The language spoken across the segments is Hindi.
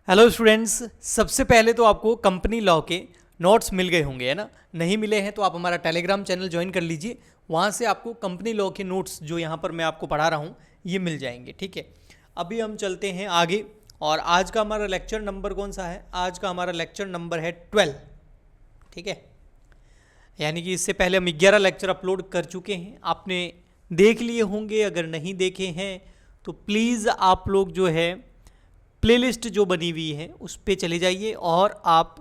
हेलो स्टूडेंट्स, सबसे पहले तो आपको कंपनी लॉ के नोट्स मिल गए होंगे, है ना। नहीं मिले हैं तो आप हमारा टेलीग्राम चैनल ज्वाइन कर लीजिए। वहाँ से आपको कंपनी लॉ के नोट्स जो यहाँ पर मैं आपको पढ़ा रहा हूँ ये मिल जाएंगे, ठीक है। अभी हम चलते हैं आगे। और आज का हमारा लेक्चर नंबर कौन सा है? आज का हमारा लेक्चर नंबर है 12, ठीक है। यानी कि इससे पहले हम 11 लेक्चर अपलोड कर चुके हैं, आपने देख लिए होंगे। अगर नहीं देखे हैं तो प्लीज़ आप लोग जो है प्लेलिस्ट जो बनी हुई है उस पे चले जाइए और आप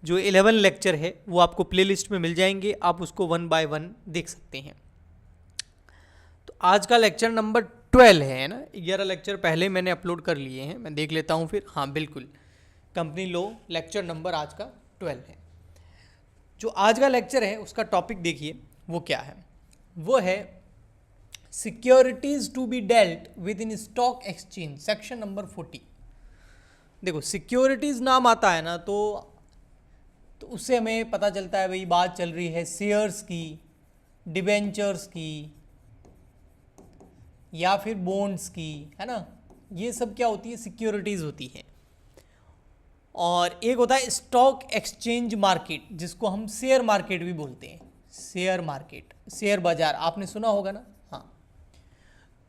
जो 11 लेक्चर है वो आपको प्लेलिस्ट में मिल जाएंगे, आप उसको 1 बाय 1 देख सकते हैं। तो आज का लेक्चर नंबर 12 है ना। 11 लेक्चर पहले मैंने अपलोड कर लिए हैं, मैं देख लेता हूँ फिर। हाँ बिल्कुल, कंपनी लॉ लेक्चर नंबर आज का 12 है। जो आज का लेक्चर है उसका टॉपिक देखिए वो क्या है। वो है securities to be dealt with in stock exchange, section number 40। देखो, सिक्योरिटीज नाम आता है ना तो उससे हमें पता चलता है भाई बात चल रही है शेयर्स की, डिबेंचर्स की या फिर बॉन्ड्स की, है ना। ये सब क्या होती है? सिक्योरिटीज होती है। और एक होता है स्टॉक एक्सचेंज मार्केट, जिसको हम शेयर मार्केट भी बोलते हैं। शेयर मार्केट, शेयर बाजार, आपने सुना होगा ना। हाँ,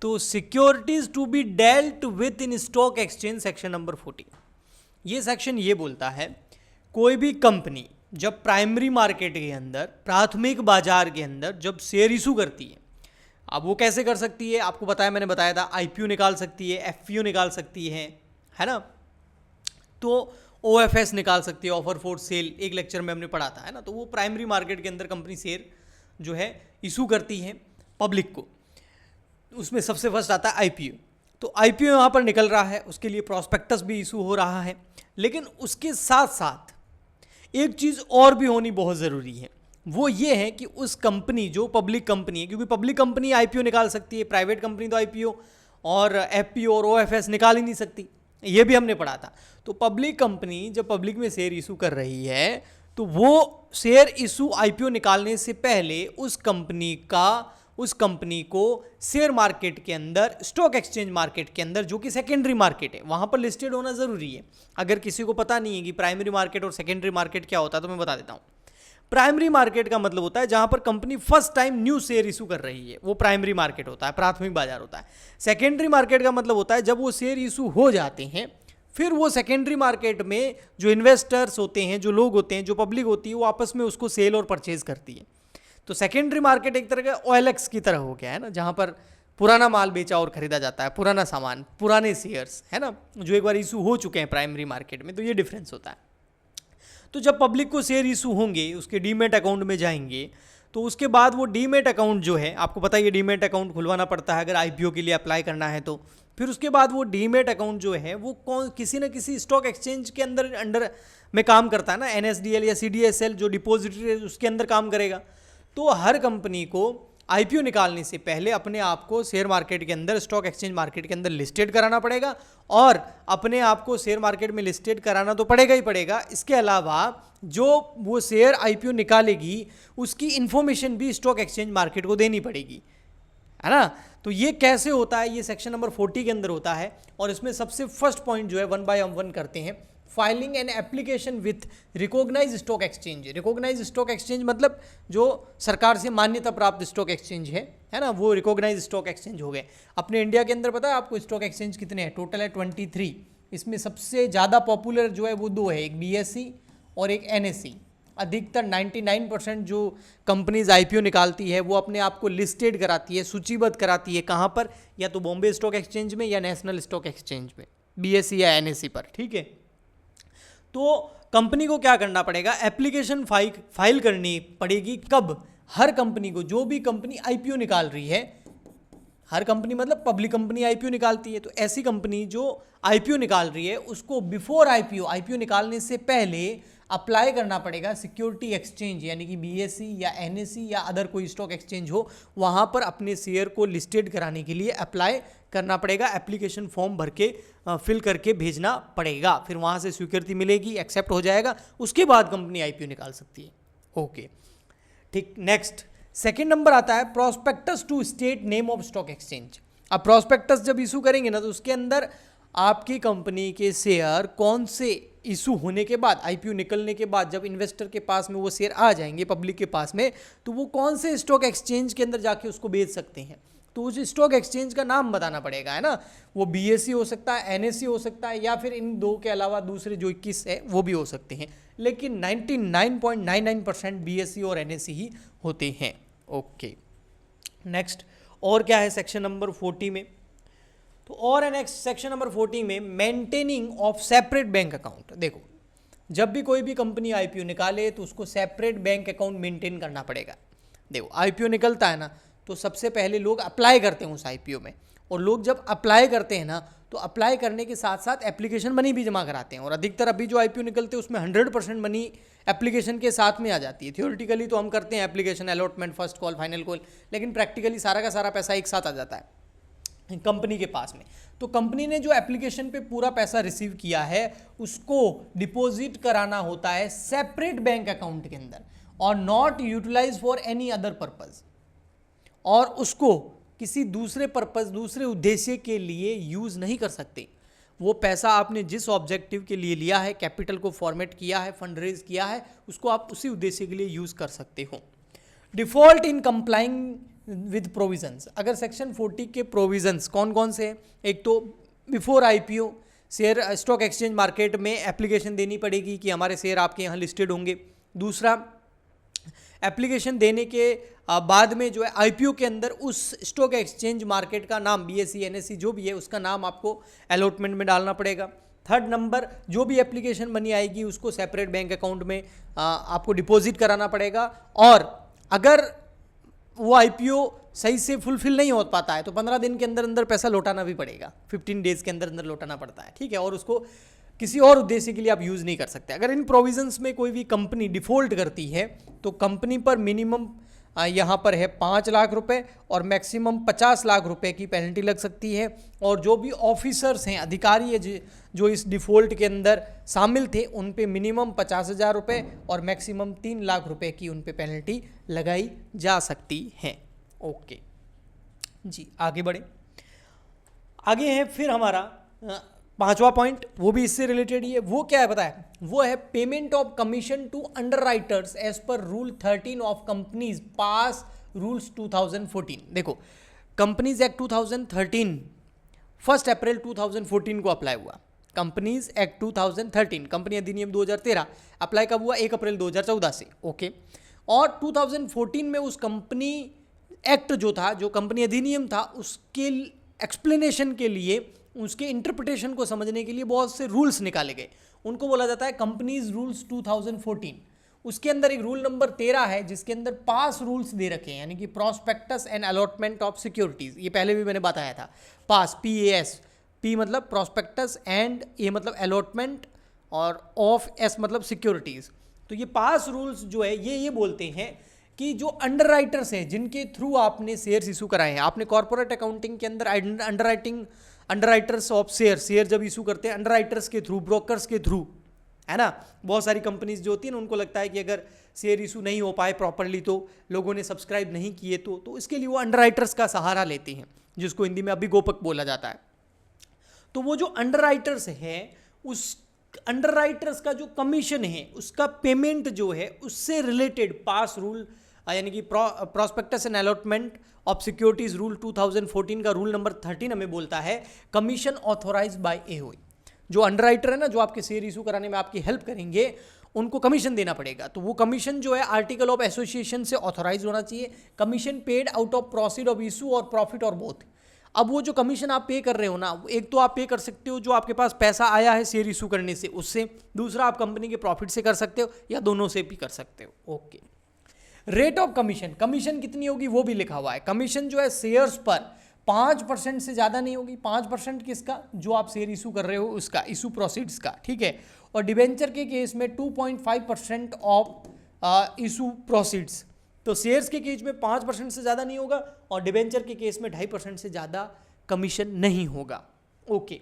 तो securities to be dealt with in stock exchange, section number 40। ये सेक्शन ये बोलता है कोई भी कंपनी जब प्राइमरी मार्केट के अंदर, प्राथमिक बाजार के अंदर जब शेयर इशू करती है, अब वो कैसे कर सकती है? आपको बताया, मैंने बताया था, आईपीओ निकाल सकती है, एफपीओ निकाल सकती है ना। तो ओएफएस निकाल सकती है, ऑफर फॉर सेल, एक लेक्चर में हमने पढ़ा था, है ना। तो वो प्राइमरी मार्केट के अंदर कंपनी शेयर जो है इशू करती है पब्लिक को। उसमें सबसे फर्स्ट आता है आईपीओ। तो आईपीओ यहाँ पर निकल रहा है, उसके लिए प्रॉस्पेक्टस भी इशू हो रहा है। लेकिन उसके साथ साथ एक चीज़ और भी होनी बहुत ज़रूरी है। वो ये है कि उस कंपनी, जो पब्लिक कंपनी है, क्योंकि पब्लिक कंपनी आईपीओ निकाल सकती है, प्राइवेट कंपनी तो आईपीओ और एफपीओ और ओएफएस निकाल ही नहीं सकती, ये भी हमने पढ़ा था। तो पब्लिक कंपनी जब पब्लिक में शेयर इशू कर रही है तो वो शेयर इशू आईपीओ निकालने से पहले उस कंपनी को शेयर मार्केट के अंदर, स्टॉक एक्सचेंज मार्केट के अंदर, जो कि सेकेंडरी मार्केट है, वहां पर लिस्टेड होना जरूरी है। अगर किसी को पता नहीं है कि प्राइमरी मार्केट और सेकेंडरी मार्केट क्या होता है तो मैं बता देता हूं। प्राइमरी मार्केट का मतलब होता है जहां पर company first time new share issue कर रही है, वो प्राइमरी मार्केट होता है, प्राथमिक बाजार होता है। सेकेंडरी मार्केट का मतलब होता है जब वो शेयर इशू हो जाते हैं, फिर वो सेकेंडरी मार्केट में जो इन्वेस्टर्स होते हैं, जो लोग होते हैं, जो पब्लिक होती है, वो आपस में उसको सेल और परचेज करती है। तो सेकेंडरी मार्केट एक तरह का OLX की तरह हो गया, है ना, जहां पर पुराना माल बेचा और खरीदा जाता है, पुराना सामान, पुराने शेयर्स, है ना, जो एक बार इशू हो चुके हैं प्राइमरी मार्केट में। तो ये डिफरेंस होता है। तो जब पब्लिक को शेयर इशू होंगे, उसके डीमेट अकाउंट में जाएंगे, तो उसके बाद वो डीमेट अकाउंट जो है, आपको पता है ये डीमेट अकाउंट खुलवाना पड़ता है अगर आईपीओ के लिए अप्लाई करना है तो। फिर उसके बाद वो डीमेट अकाउंट जो है वो किसी न किसी स्टॉक एक्सचेंज के अंडर में काम करता है ना, NSDL या CDSL जो डिपोजिटरी है उसके अंदर काम करेगा। तो हर कंपनी को आईपीओ निकालने से पहले अपने आप को शेयर मार्केट के अंदर, स्टॉक एक्सचेंज मार्केट के अंदर लिस्टेड कराना पड़ेगा। और अपने आप को शेयर मार्केट में लिस्टेड कराना तो पड़ेगा ही पड़ेगा, इसके अलावा जो वो शेयर आईपीओ निकालेगी उसकी इंफॉर्मेशन भी स्टॉक एक्सचेंज मार्केट को देनी पड़ेगी, है ना। तो ये कैसे होता है? ये सेक्शन नंबर 40 के अंदर होता है। और इसमें सबसे फर्स्ट पॉइंट जो है 1 बाय 1 करते हैं, filing an application with recognise stock exchange. Recognise stock exchange मतलब जो सरकार से मान्यता प्राप्त स्टॉक एक्सचेंज है ना, वो रिकॉग्नाइज स्टॉक एक्सचेंज हो गए। अपने इंडिया के अंदर पता है आपको स्टॉक एक्सचेंज कितने हैं? टोटल है 23। इसमें सबसे ज़्यादा पॉपुलर जो है वो 2 है, एक BSE और एक NSE। अधिकतर 99% जो कंपनीज आईपीओ निकालती है वो अपने आप को लिस्टेड कराती है, सूचीबद्ध कराती है। कहाँ पर? या तो बॉम्बे स्टॉक एक्सचेंज में या नेशनल स्टॉक एक्सचेंज में, BSE या NSE पर, ठीक है। तो कंपनी को क्या करना पड़ेगा? एप्लीकेशन फाइल करनी पड़ेगी। कब? हर कंपनी को, जो भी कंपनी आईपीओ निकाल रही है, हर कंपनी मतलब पब्लिक कंपनी आईपीओ निकालती है, तो ऐसी कंपनी जो आईपीओ निकाल रही है उसको बिफोर आईपीओ निकालने से पहले अप्लाई करना पड़ेगा सिक्योरिटी एक्सचेंज, यानी कि BSE या NSE या अदर कोई स्टॉक एक्सचेंज हो, वहाँ पर अपने शेयर को लिस्टेड कराने के लिए अप्लाई करना पड़ेगा। एप्लीकेशन फॉर्म भर के फिल करके भेजना पड़ेगा, फिर वहाँ से स्वीकृति मिलेगी, एक्सेप्ट हो जाएगा, उसके बाद कंपनी आईपीओ निकाल सकती है। ओके, ठीक। नेक्स्ट, सेकेंड नंबर आता है prospectus to state name of stock exchange. अब प्रॉस्पेक्टस जब इशू करेंगे ना तो उसके अंदर आपकी कंपनी के शेयर कौन से इशू होने के बाद, आईपीओ निकलने के बाद, जब इन्वेस्टर के पास में वो शेयर आ जाएंगे पब्लिक के पास में, तो वो कौन से स्टॉक एक्सचेंज के अंदर जाके उसको बेच सकते हैं। तो उस स्टॉक एक्सचेंज का नाम बताना पड़ेगा, है ना। वो बीएसई हो सकता है, एनएसई हो सकता है, या फिर इन दो के अलावा दूसरे जो 21 है वो भी हो सकते हैं, लेकिन 99.99% बीएसई और एनएसई ही होते हैं। ओके, नेक्स्ट और क्या है सेक्शन नंबर 40 में, तो और नेक्स्ट सेक्शन नंबर 40 में maintaining of separate bank account. देखो, जब भी कोई भी कंपनी आईपीओ निकाले तो उसको सेपरेट बैंक अकाउंट मेंटेन करना पड़ेगा। देखो, आईपीओ निकलता है ना, तो सबसे पहले लोग अप्लाई करते हैं उस आईपीओ में, और लोग जब अप्लाई करते हैं ना, तो अप्लाई करने के साथ साथ एप्लीकेशन मनी भी जमा कराते हैं। और अधिकतर अभी जो आईपीओ निकलते हैं उसमें 100% मनी एप्लीकेशन के साथ में आ जाती है। थियोरेटिकली तो हम करते हैं application, allotment, first call, final call, लेकिन प्रैक्टिकली सारा का सारा पैसा एक साथ आ जाता है कंपनी के पास में। तो कंपनी ने जो एप्लीकेशन पे पूरा पैसा रिसीव किया है उसको डिपॉजिट कराना होता है सेपरेट बैंक अकाउंट के अंदर, और not utilise for any other purpose, और उसको किसी दूसरे पर्पज, दूसरे उद्देश्य के लिए यूज नहीं कर सकते। वो पैसा आपने जिस ऑब्जेक्टिव के लिए लिया है, कैपिटल को फॉर्मेट किया है, फंड रेज किया है, उसको आप उसी उद्देश्य के लिए यूज कर सकते हो। Default in complying with provisions. अगर सेक्शन 40 के प्रोविजंस कौन कौन से हैं, एक तो before IPO share stock exchange market में एप्लीकेशन देनी पड़ेगी कि हमारे शेयर आपके यहाँ लिस्टेड होंगे। दूसरा, एप्लीकेशन देने के बाद में जो है आईपीओ के अंदर उस स्टॉक एक्सचेंज मार्केट का नाम, बीएसई, एनएसई जो भी है, उसका नाम आपको अलॉटमेंट में डालना पड़ेगा। थर्ड नंबर, जो भी एप्लीकेशन मनी आएगी उसको सेपरेट बैंक अकाउंट में आपको डिपॉजिट कराना पड़ेगा, और अगर वो आईपीओ सही से फुलफिल नहीं हो पाता है तो 15 दिन के अंदर अंदर पैसा लौटाना भी पड़ेगा, 15 डेज के अंदर अंदर लौटाना पड़ता है, ठीक है। और उसको किसी और उद्देश्य के लिए आप यूज़ नहीं कर सकते। अगर इन प्रोविजंस में कोई भी कंपनी डिफ़ॉल्ट करती है तो कंपनी पर मिनिमम यहाँ पर है 5 लाख रुपए और मैक्सिमम 50 लाख रुपए की पेनल्टी लग सकती है। और जो भी ऑफिसर्स हैं, अधिकारी है जो इस डिफ़ॉल्ट के अंदर शामिल थे, उन पे मिनिमम 50,000 रुपये और मैक्सिमम 3 लाख रुपए की उन पे पेनल्टी लगाई जा सकती है। ओके जी, आगे बढ़े। आगे है फिर हमारा 5वां पॉइंट, वो भी इससे रिलेटेड ही है। वो क्या है पता है, वो है payment of commission to underwriters as per rule 13 of companies pass rules 2014। देखो, कंपनीज एक्ट 2013 1 अप्रैल 2014 को अप्लाई हुआ। कंपनीज एक्ट 2013, कंपनी अधिनियम 2013 अप्लाई कब हुआ? 1 अप्रैल 2014 से। ओके, और 2014 में उस कंपनी एक्ट जो था, जो कंपनी अधिनियम था, उसके एक्सप्लेनेशन के लिए, उसके इंटरप्रिटेशन को समझने के लिए बहुत से रूल्स निकाले गए। उनको बोला जाता है कंपनीज रूल्स 2014। उसके अंदर एक रूल नंबर 13 है जिसके अंदर पास रूल्स दे रखे हैं, यानी कि prospectus and allotment of securities. ये पहले भी मैंने बताया था। पास, PAS, P मतलब प्रोस्पेक्टस, एंड A मतलब अलॉटमेंट, और ऑफ S मतलब सिक्योरिटीज। तो ये पास रूल्स जो है ये बोलते हैं कि जो अंडरराइटर्स हैं, जिनके थ्रू आपने शेयर्स इशू कराए हैं, आपने कॉर्पोरेट अकाउंटिंग के अंदर अंडरराइटर्स ऑफ शेयर जब इशू करते हैं अंडरराइटर्स के थ्रू, ब्रोकर्स के थ्रू, है ना। बहुत सारी कंपनीज जो होती है ना, उनको लगता है कि अगर शेयर इशू नहीं हो पाए प्रॉपरली, तो लोगों ने सब्सक्राइब नहीं किए, तो इसके लिए वो अंडरराइटर्स का सहारा लेते हैं, जिसको हिंदी में अभी गोपक बोला जाता है। तो वो जो अंडरराइटर्स हैं, उस अंडरराइटर्स का जो कमीशन है, उसका पेमेंट जो है, उससे रिलेटेड पास रूल, यानी कि prospectus and allotment of securities rule 2014 का रूल नंबर 13 हमें बोलता है कमीशन ऑथोराइज्ड बाय एओए। जो अंडरराइटर है ना, जो आपके शेयर इशू कराने में आपकी हेल्प करेंगे, उनको कमीशन देना पड़ेगा। तो वो कमीशन जो है आर्टिकल ऑफ एसोसिएशन से ऑथोराइज होना चाहिए। Commission paid out of proceed of issue और प्रॉफिट और बोथ। अब वो जो कमीशन आप पे कर रहे हो ना, एक तो आप पे कर सकते हो जो आपके पास पैसा आया है शेयर इशू करने से, उससे। दूसरा, आप कंपनी के प्रॉफिट से कर सकते हो, या दोनों से भी कर सकते हो। Okay, rate of commission, commission कितनी होगी वो भी लिखा हुआ है। कमीशन जो है शेयर्स पर 5% से ज़्यादा नहीं होगी। 5% किसका? जो आप शेयर इशू कर रहे हो उसका, इशू प्रोसीड्स का, ठीक है। और डिबेंचर के केस में 2.5% ऑफ इशू प्रोसीड्स। तो शेयर्स के केस में 5% से ज़्यादा नहीं होगा, और डिबेंचर के केस में 2.5% से ज़्यादा कमीशन नहीं होगा। ओके,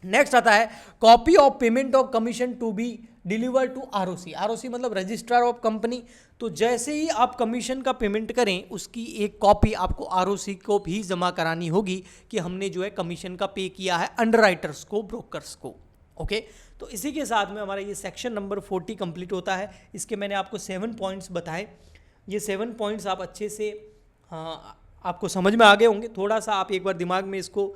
नेक्स्ट आता है copy of payment of commission to be deliver to ROC. ROC मतलब रजिस्ट्रार ऑफ कंपनी। तो जैसे ही आप कमीशन का पेमेंट करें उसकी एक कॉपी आपको आरओसी को भी जमा करानी होगी कि हमने जो है कमीशन का पे किया है अंडरराइटर्स को, ब्रोकर्स को। ओके, तो इसी के साथ में हमारा ये सेक्शन नंबर 40 कंप्लीट होता है। इसके मैंने आपको 7 पॉइंट्स बताए। ये 7 पॉइंट्स आप अच्छे से आपको समझ में आ गए होंगे। थोड़ा सा आप एक बार दिमाग में इसको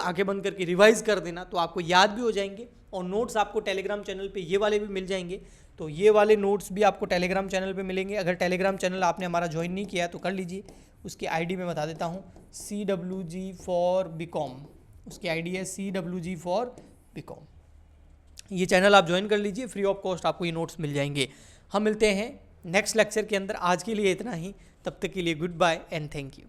आंखें बंद करके रिवाइज कर देना तो आपको याद भी हो जाएंगे। और नोट्स आपको टेलीग्राम चैनल पे ये वाले भी मिल जाएंगे। तो ये वाले नोट्स भी आपको टेलीग्राम चैनल पे मिलेंगे। अगर टेलीग्राम चैनल आपने हमारा ज्वाइन नहीं किया है तो कर लीजिए। उसकी आईडी मैं बता देता हूँ, CWG फॉर BCom। उसकी आईडी है CWG फॉर BCom। ये चैनल आप ज्वाइन कर लीजिए, फ्री ऑफ कॉस्ट आपको ये नोट्स मिल जाएंगे। हम मिलते हैं नेक्स्ट लेक्चर के अंदर। आज के लिए इतना ही, तब तक के लिए goodbye and thank you.